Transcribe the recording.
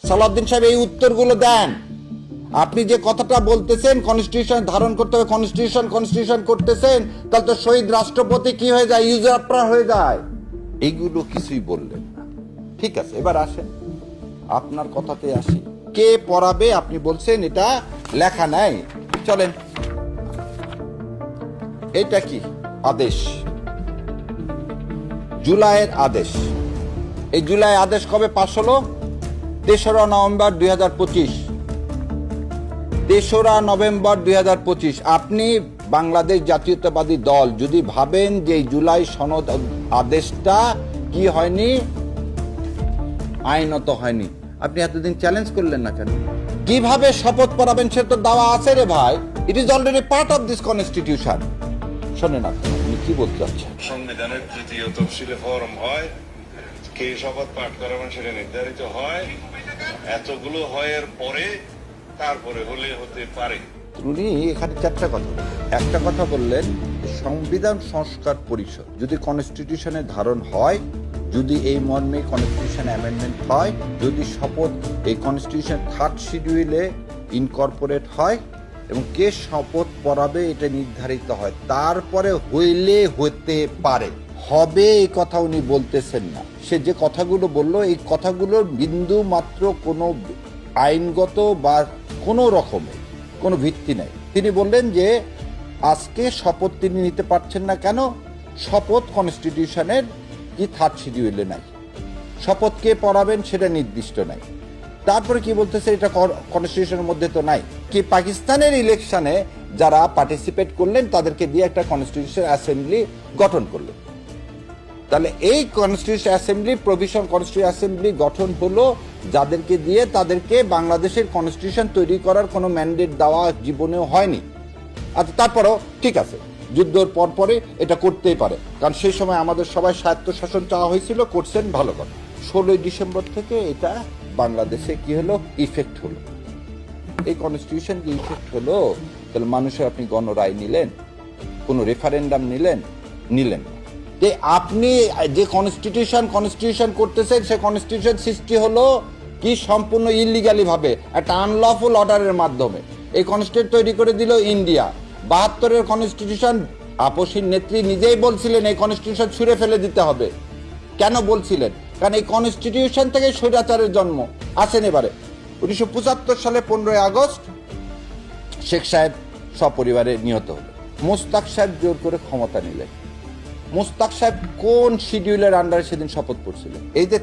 সালাউদ্দিন সাহেব এই উত্তরগুলো দেন। আপনি যে কথাটা বলতেছেন কনস্টিটিউশন ধারণ করতে হবে, কনস্টিটিউশন করতেছেন, তাহলে তো শহীদ রাষ্ট্রপতি কি হয়ে যায়, ইউজারপ্রার হয়ে যায়। এইগুলো কিছুই বললেন না। ঠিক আছে, এবার আসেন আপনার কথাতে আসি। কে পড়াবে আপনি বলছেন, এটা লেখা নাই। চলেন, এটা কি আদেশ, জুলাইয়ের আদেশ। এই জুলাই আদেশ কবে পাস হলো? 3রা নভেম্বর 2025। 3রা নভেম্বর 2025। আপনি বাংলাদেশ জাতীয়তাবাদী দল যদি ভাবেন যে এই জুলাই সনদ আদেশটা কি হয়নি, আইনত হয়নি, আপনি এতদিন চ্যালেঞ্জ করলেন না কেন? কিভাবে শপথ পড়াবেন সে তো দাওয়া আছে রে ভাই। It is already part of this constitution. শোনেন আপনি কি বলতে চাচ্ছেন? সংবিধানের তৃতীয় তফসিলে ফরম হয়, কে শপথ পাঠ করাবেন সেটা নির্ধারিত হয়, এতগুলো হয়ের পরে তারপরে হলে হতে পারে। উনি এখানে চারটা কথা বললেন। একটা কথা বললেন, সংবিধান সংস্কার পরিষদ যদি কনস্টিটিউশনের ধারণ হয়, যদি এই মর্মে কনস্টিটিউশন অ্যামেন্ডমেন্ট হয়, যদি শপথ এই কনস্টিটিউশন 3rd শিডিউলে ইনকর্পোরেট হয় এবং কে শপথ পড়াবে এটা নির্ধারিত হয়, তারপরে হইলে হতে পারে, হবে এই কথা উনি বলতেছেন না। সে যে কথাগুলো বললো এই কথাগুলোর বিন্দু মাত্র কোনো আইনগত বা কোনো রকমের কোনো ভিত্তি নাই। তিনি বললেন যে আজকে শপথ তিনি নিতে পারছেন না কেন? শপথ কনস্টিটিউশনের কি 3rd শিডিউলে নাই, শপথ কে পড়াবেন সেটা নির্দিষ্ট নাই। তারপরে কি বলতেছে, এটা কনস্টিটিউশনের মধ্যে তো নাই। কি পাকিস্তানের ইলেকশনে যারা পার্টিসিপেট করলেন তাদেরকে দিয়ে একটা কনস্টিটিউশন অ্যাসেম্বলি গঠন করলেন। তাহলে এই constitution assembly, provision constitution assembly গঠন হলো যাদেরকে দিয়ে, তাদেরকে বাংলাদেশের কনস্টিটিউশন তৈরি করার কোনো ম্যান্ডেট দেওয়া জীবনেও হয়নি। আচ্ছা, তারপরেও ঠিক আছে, যুদ্ধের পরে এটা করতেই পারে, কারণ সেই সময় আমাদের সবাই স্বায়ত্তশাসন চাওয়া হয়েছিল, করছেন, ভালো কথা। 16ই ডিসেম্বর থেকে এটা বাংলাদেশে কি হলো, ইফেক্ট হলো। এই কনস্টিটিউশন কি ইফেক্ট হলো, তাহলে মানুষের আপনি গণরায় নিলেন, কোনো রেফারেন্ডাম নিলেন যে আপনি যে কনস্টিটিউশন করতেছেন, সে কনস্টিটিউশন সৃষ্টি হলো কি সম্পূর্ণ ইলিগালি ভাবে, একটা আনলফুল অর্ডারের মাধ্যমে। এই কনস্টিটিউশন তৈরি করে দিল ইন্ডিয়া। 72-এর কনস্টিটিউশন আপসীর নেত্রী নিজেই বলছিলেন এই কনস্টিটিউশন ছুঁড়ে ফেলে দিতে হবে। কেন বলছিলেন? কারণ এই কনস্টিটিউশন থেকে স্বৈরাচারের জন্ম। আসেন এবারে 1975 সালে 15ই আগস্ট শেখ সাহেব সপরিবারে নিহত হলো। মোস্তাক সাহেব জোর করে ক্ষমতা নিলেন। মোস্তাক সাহেব কোন শিডিউলের আন্ডারে সেদিন শপথ পড়ছিলেন? এই যে